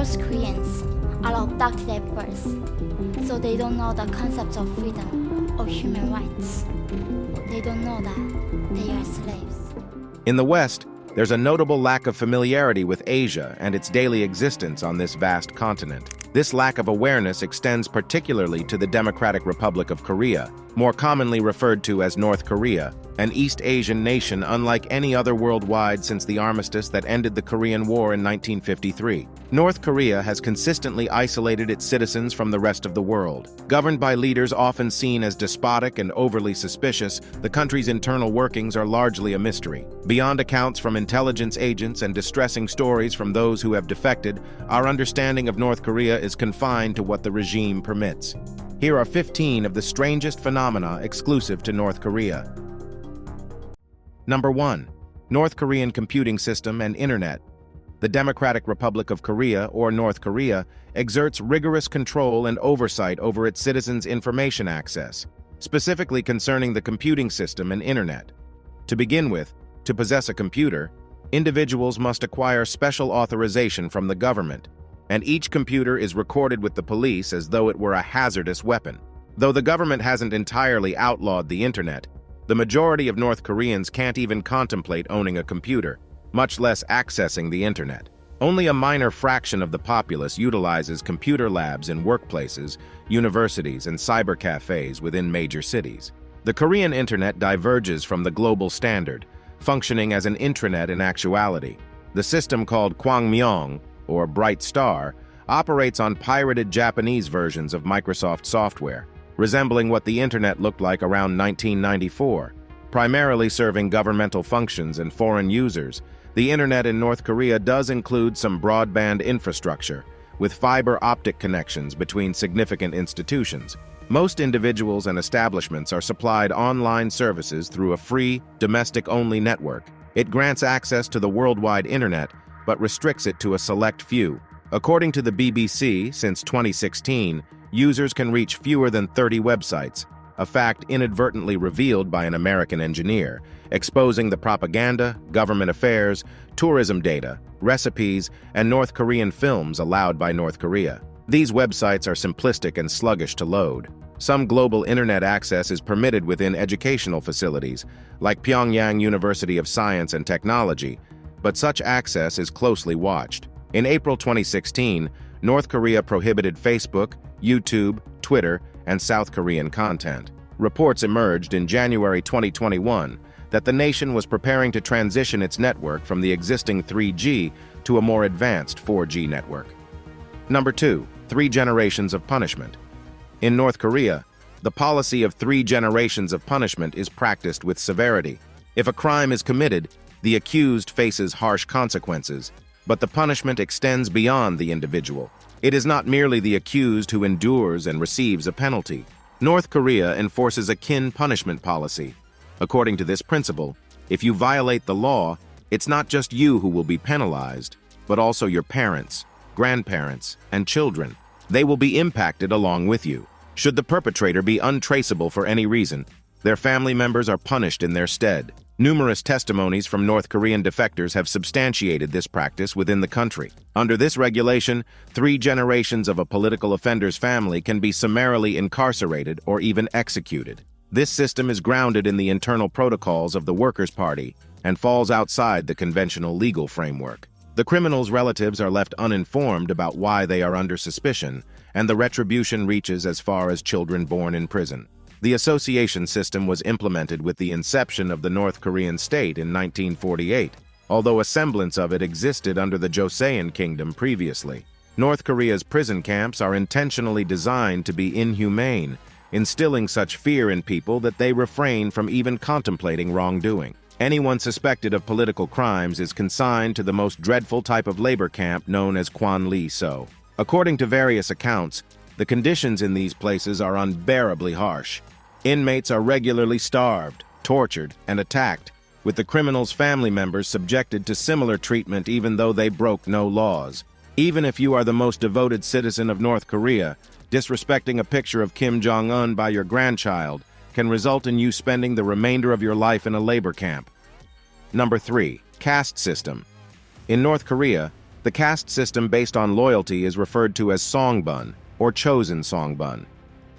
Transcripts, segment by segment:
North Koreans are abducted at birth, so they don't know the concept of freedom or human rights. They don't know that they are slaves. In the West, there's a notable lack of familiarity with Asia and its daily existence on this vast continent. This lack of awareness extends particularly to the Democratic Republic of Korea, more commonly referred to as North Korea, an East Asian nation unlike any other worldwide since the armistice that ended the Korean War in 1953. North Korea has consistently isolated its citizens from the rest of the world. Governed by leaders often seen as despotic and overly suspicious, the country's internal workings are largely a mystery. Beyond accounts from intelligence agents and distressing stories from those who have defected, our understanding of North Korea is confined to what the regime permits. Here are 15 of the strangest phenomena exclusive to North Korea. Number 1. North Korean computing system and internet. The Democratic Republic of Korea, or North Korea, exerts rigorous control and oversight over its citizens' information access, specifically concerning the computing system and internet. To begin with, to possess a computer, individuals must acquire special authorization from the government, and each computer is recorded with the police as though it were a hazardous weapon. Though the government hasn't entirely outlawed the internet, the majority of North Koreans can't even contemplate owning a computer, much less accessing the internet. Only a minor fraction of the populace utilizes computer labs in workplaces, universities, and cyber cafes within major cities. The Korean internet diverges from the global standard, functioning as an intranet in actuality. The system called Kwangmyong, or Bright Star, operates on pirated Japanese versions of Microsoft software, resembling what the internet looked like around 1994. Primarily serving governmental functions and foreign users, the internet in North Korea does include some broadband infrastructure, with fiber optic connections between significant institutions. Most individuals and establishments are supplied online services through a free, domestic-only network. It grants access to the worldwide internet, but restricts it to a select few. According to the BBC, since 2016, users can reach fewer than 30 websites, a fact inadvertently revealed by an American engineer, exposing the propaganda, government affairs, tourism data, recipes, and North Korean films allowed by North Korea. These websites are simplistic and sluggish to load. Some global internet access is permitted within educational facilities, like Pyongyang University of Science and Technology, but such access is closely watched. In April 2016, North Korea prohibited Facebook, YouTube, Twitter, and South Korean content. Reports emerged in January 2021 that the nation was preparing to transition its network from the existing 3G to a more advanced 4G network. Number 2. 3 generations of punishment. In North Korea, the policy of 3 generations of punishment is practiced with severity. If a crime is committed, the accused faces harsh consequences, but the punishment extends beyond the individual. It is not merely the accused who endures and receives a penalty. North Korea enforces a kin punishment policy. According to this principle, if you violate the law, it's not just you who will be penalized, but also your parents, grandparents, and children. They will be impacted along with you. Should the perpetrator be untraceable for any reason, their family members are punished in their stead. Numerous testimonies from North Korean defectors have substantiated this practice within the country. Under this regulation, 3 generations of a political offender's family can be summarily incarcerated or even executed. This system is grounded in the internal protocols of the Workers' Party and falls outside the conventional legal framework. The criminals' relatives are left uninformed about why they are under suspicion, and the retribution reaches as far as children born in prison. The association system was implemented with the inception of the North Korean state in 1948, although a semblance of it existed under the Joseon Kingdom previously. North Korea's prison camps are intentionally designed to be inhumane, instilling such fear in people that they refrain from even contemplating wrongdoing. Anyone suspected of political crimes is consigned to the most dreadful type of labor camp known as Kwanlee-so. According to various accounts, the conditions in these places are unbearably harsh. Inmates are regularly starved, tortured, and attacked, with the criminals' family members subjected to similar treatment even though they broke no laws. Even if you are the most devoted citizen of North Korea, disrespecting a picture of Kim Jong-un by your grandchild can result in you spending the remainder of your life in a labor camp. Number 3. Caste system. In North Korea, The caste system based on loyalty is referred to as songbun, or chosen songbun.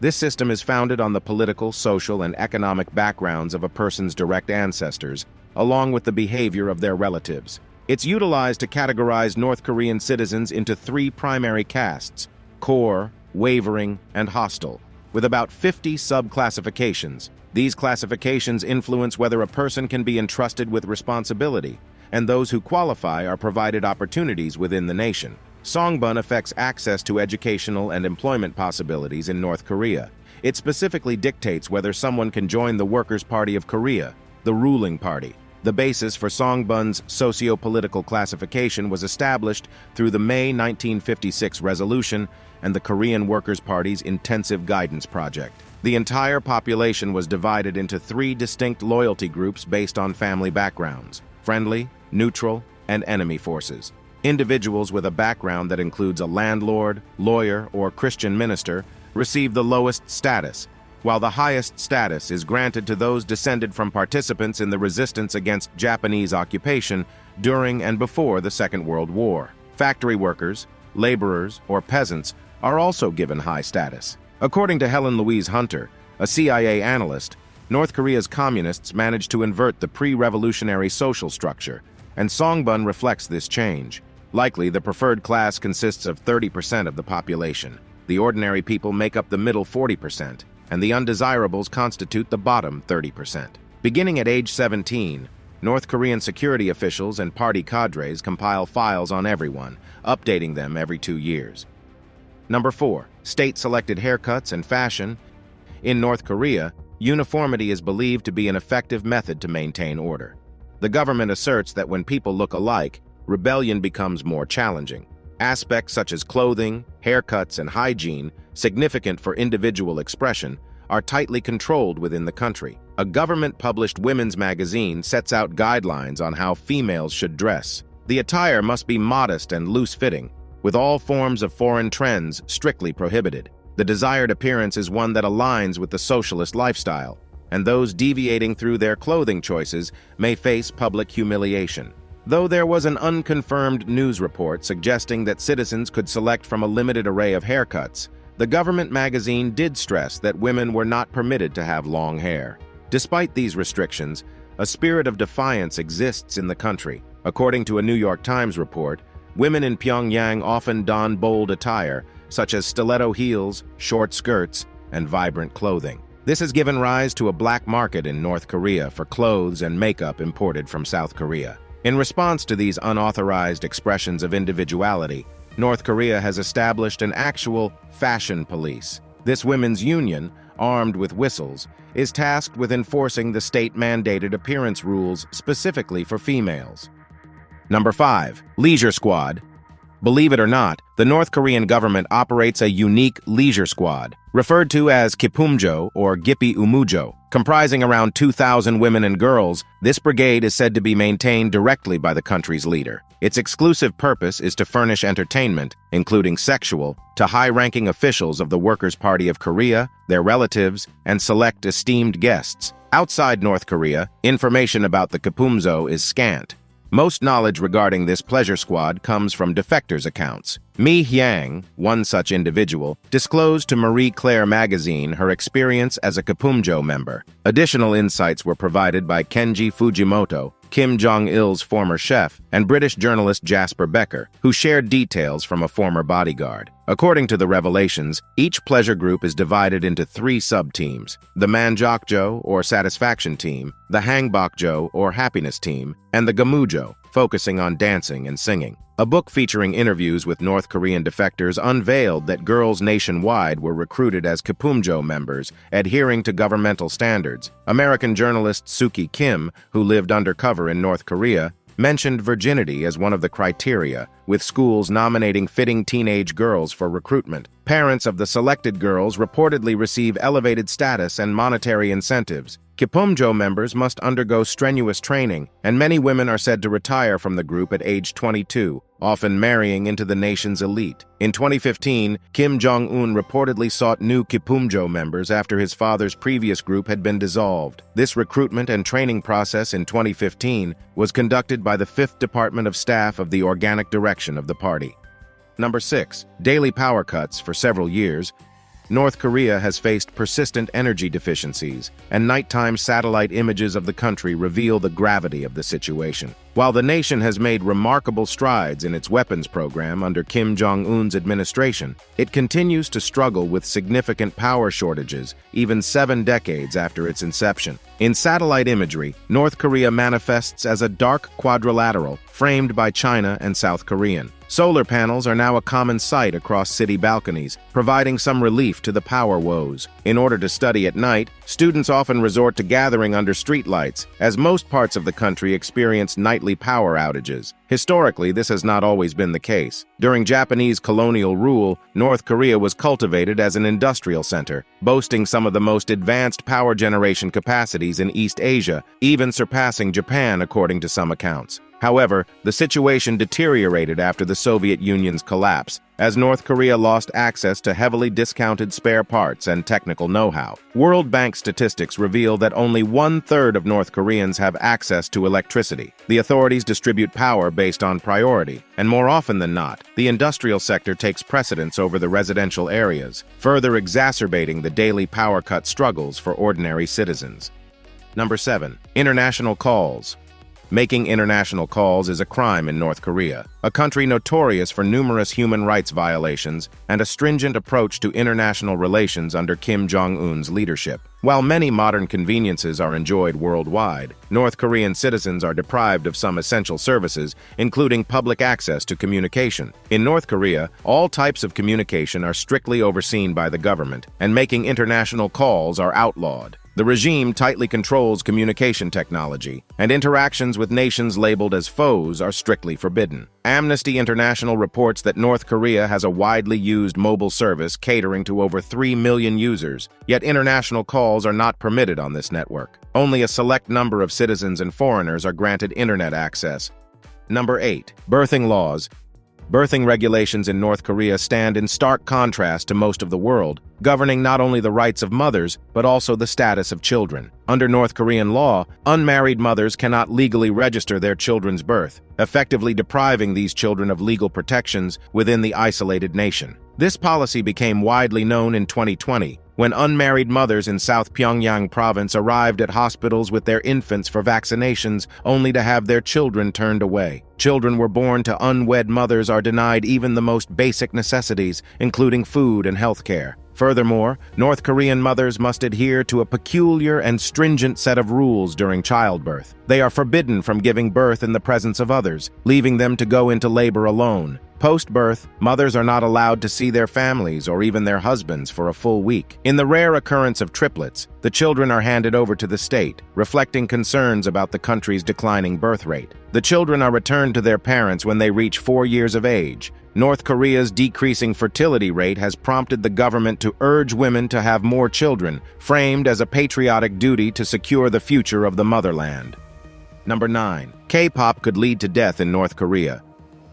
This system is founded on the political, social, and economic backgrounds of a person's direct ancestors, along with the behavior of their relatives. It's utilized to categorize North Korean citizens into three primary castes: core, wavering, and hostile, with about 50 sub-classifications. These classifications influence whether a person can be entrusted with responsibility, and those who qualify are provided opportunities within the nation. Songbun affects access to educational and employment possibilities in North Korea. It specifically dictates whether someone can join the Workers' Party of Korea, the ruling party. The basis for Songbun's socio-political classification was established through the May 1956 resolution and the Korean Workers' Party's Intensive Guidance Project. The entire population was divided into three distinct loyalty groups based on family backgrounds: friendly, neutral, and enemy forces. Individuals with a background that includes a landlord, lawyer, or Christian minister receive the lowest status, while the highest status is granted to those descended from participants in the resistance against Japanese occupation during and before the Second World War. Factory workers, laborers, or peasants are also given high status. According to Helen Louise Hunter, a CIA analyst, North Korea's communists managed to invert the pre-revolutionary social structure, and Songbun reflects this change. Likely, the preferred class consists of 30% of the population. The ordinary people make up the middle 40%, and the undesirables constitute the bottom 30%. Beginning at age 17, North Korean security officials and party cadres compile files on everyone, updating them every 2 years. Number 4. State-selected haircuts and fashion. In North Korea, uniformity is believed to be an effective method to maintain order. The government asserts that when people look alike, rebellion becomes more challenging. Aspects such as clothing, haircuts, and hygiene, significant for individual expression, are tightly controlled within the country. A government-published women's magazine sets out guidelines on how females should dress. The attire must be modest and loose-fitting, with all forms of foreign trends strictly prohibited. The desired appearance is one that aligns with the socialist lifestyle, and those deviating through their clothing choices may face public humiliation. Though there was an unconfirmed news report suggesting that citizens could select from a limited array of haircuts, the government magazine did stress that women were not permitted to have long hair. Despite these restrictions, a spirit of defiance exists in the country. According to a New York Times report, women in Pyongyang often don bold attire, such as stiletto heels, short skirts, and vibrant clothing. This has given rise to a black market in North Korea for clothes and makeup imported from South Korea. In response to these unauthorized expressions of individuality, North Korea has established an actual fashion police. This women's union, armed with whistles, is tasked with enforcing the state-mandated appearance rules specifically for females. Number 5. Leisure Squad. Believe it or not, the North Korean government operates a unique leisure squad, referred to as Kipumjo or Gipi Umujo. Comprising around 2,000 women and girls, this brigade is said to be maintained directly by the country's leader. Its exclusive purpose is to furnish entertainment, including sexual, to high-ranking officials of the Workers' Party of Korea, their relatives, and select esteemed guests. Outside North Korea, information about the Kipumjo is scant. Most knowledge regarding this pleasure squad comes from defectors' accounts. Mi Hyang, one such individual, disclosed to Marie Claire magazine her experience as a Kipumjo member. Additional insights were provided by Kenji Fujimoto, Kim Jong-il's former chef, and British journalist Jasper Becker, who shared details from a former bodyguard. According to the revelations, each pleasure group is divided into 3 sub-teams: the Manjokjo, or Satisfaction Team, the Hangbokjo, or Happiness Team, and the Gamujo, focusing on dancing and singing. A book featuring interviews with North Korean defectors unveiled that girls nationwide were recruited as Kipumjo members, adhering to governmental standards. American journalist Suki Kim, who lived undercover in North Korea, mentioned virginity as one of the criteria, with schools nominating fitting teenage girls for recruitment. Parents of the selected girls reportedly receive elevated status and monetary incentives. Kipumjo members must undergo strenuous training, and many women are said to retire from the group at age 22, often marrying into the nation's elite. In 2015, Kim Jong-un reportedly sought new Kipumjo members after his father's previous group had been dissolved. This recruitment and training process in 2015 was conducted by the 5th Department of Staff of the Organic Direction of the party. Number 6. Daily power cuts. For several years, North Korea has faced persistent energy deficiencies, and nighttime satellite images of the country reveal the gravity of the situation. While the nation has made remarkable strides in its weapons program under Kim Jong-un's administration, it continues to struggle with significant power shortages even 7 decades after its inception. In satellite imagery, North Korea manifests as a dark quadrilateral framed by China and South Korea. Solar panels are now a common sight across city balconies, providing some relief to the power woes. In order to study at night, students often resort to gathering under streetlights, as most parts of the country experience nightly power outages. Historically, this has not always been the case. During Japanese colonial rule, North Korea was cultivated as an industrial center, boasting some of the most advanced power generation capacities in East Asia, even surpassing Japan according to some accounts. However, the situation deteriorated after the Soviet Union's collapse, as North Korea lost access to heavily discounted spare parts and technical know-how. World Bank statistics reveal that only 1/3 of North Koreans have access to electricity. The authorities distribute power based on priority, and more often than not, the industrial sector takes precedence over the residential areas, further exacerbating the daily power cut struggles for ordinary citizens. Number 7. International calls. Making international calls is a crime in North Korea, a country notorious for numerous human rights violations and a stringent approach to international relations under Kim Jong-un's leadership. While many modern conveniences are enjoyed worldwide, North Korean citizens are deprived of some essential services, including public access to communication. In North Korea, all types of communication are strictly overseen by the government, and making international calls are outlawed. The regime tightly controls communication technology, and interactions with nations labeled as foes are strictly forbidden. Amnesty International reports that North Korea has a widely used mobile service catering to over 3 million users, yet international calls are not permitted on this network. Only a select number of citizens and foreigners are granted internet access. Number 8. Birthing laws. Birthing regulations in North Korea stand in stark contrast to most of the world, governing not only the rights of mothers, but also the status of children. Under North Korean law, unmarried mothers cannot legally register their children's birth, effectively depriving these children of legal protections within the isolated nation. This policy became widely known in 2020, when unmarried mothers in South Pyongyang province arrived at hospitals with their infants for vaccinations, only to have their children turned away. Children were born to unwed mothers are denied even the most basic necessities, including food and health care. Furthermore, North Korean mothers must adhere to a peculiar and stringent set of rules during childbirth. They are forbidden from giving birth in the presence of others, leaving them to go into labor alone. Post-birth, mothers are not allowed to see their families or even their husbands for a full week. In the rare occurrence of triplets, the children are handed over to the state, reflecting concerns about the country's declining birth rate. The children are returned to their parents when they reach 4 years of age. North Korea's decreasing fertility rate has prompted the government to urge women to have more children, framed as a patriotic duty to secure the future of the motherland. Number 9. K-pop could lead to death in North Korea,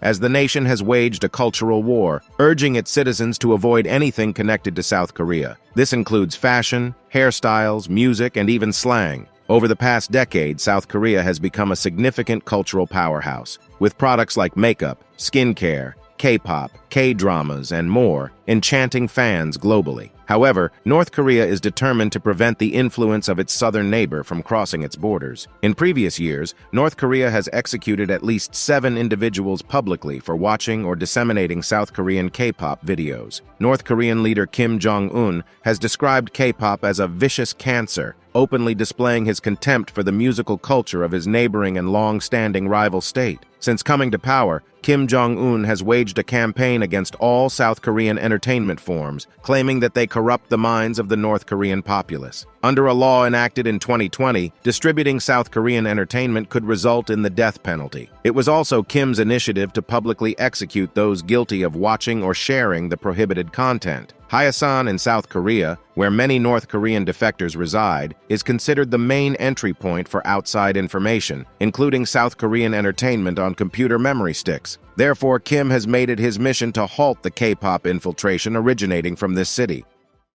as the nation has waged a cultural war, urging its citizens to avoid anything connected to South Korea. This includes fashion, hairstyles, music, and even slang. Over the past decade, South Korea has become a significant cultural powerhouse, with products like makeup, skincare, K-pop, K-dramas, and more, enchanting fans globally. However, North Korea is determined to prevent the influence of its southern neighbor from crossing its borders. In previous years, North Korea has executed at least 7 individuals publicly for watching or disseminating South Korean K-pop videos. North Korean leader Kim Jong-un has described K-pop as a vicious cancer, openly displaying his contempt for the musical culture of his neighboring and long-standing rival state. Since coming to power, Kim Jong-un has waged a campaign against all South Korean entertainment forms, claiming that they corrupt the minds of the North Korean populace. Under a law enacted in 2020, distributing South Korean entertainment could result in the death penalty. It was also Kim's initiative to publicly execute those guilty of watching or sharing the prohibited content. Hyesan in South Korea, where many North Korean defectors reside, is considered the main entry point for outside information, including South Korean entertainment on computer memory sticks. Therefore, Kim has made it his mission to halt the K-pop infiltration originating from this city.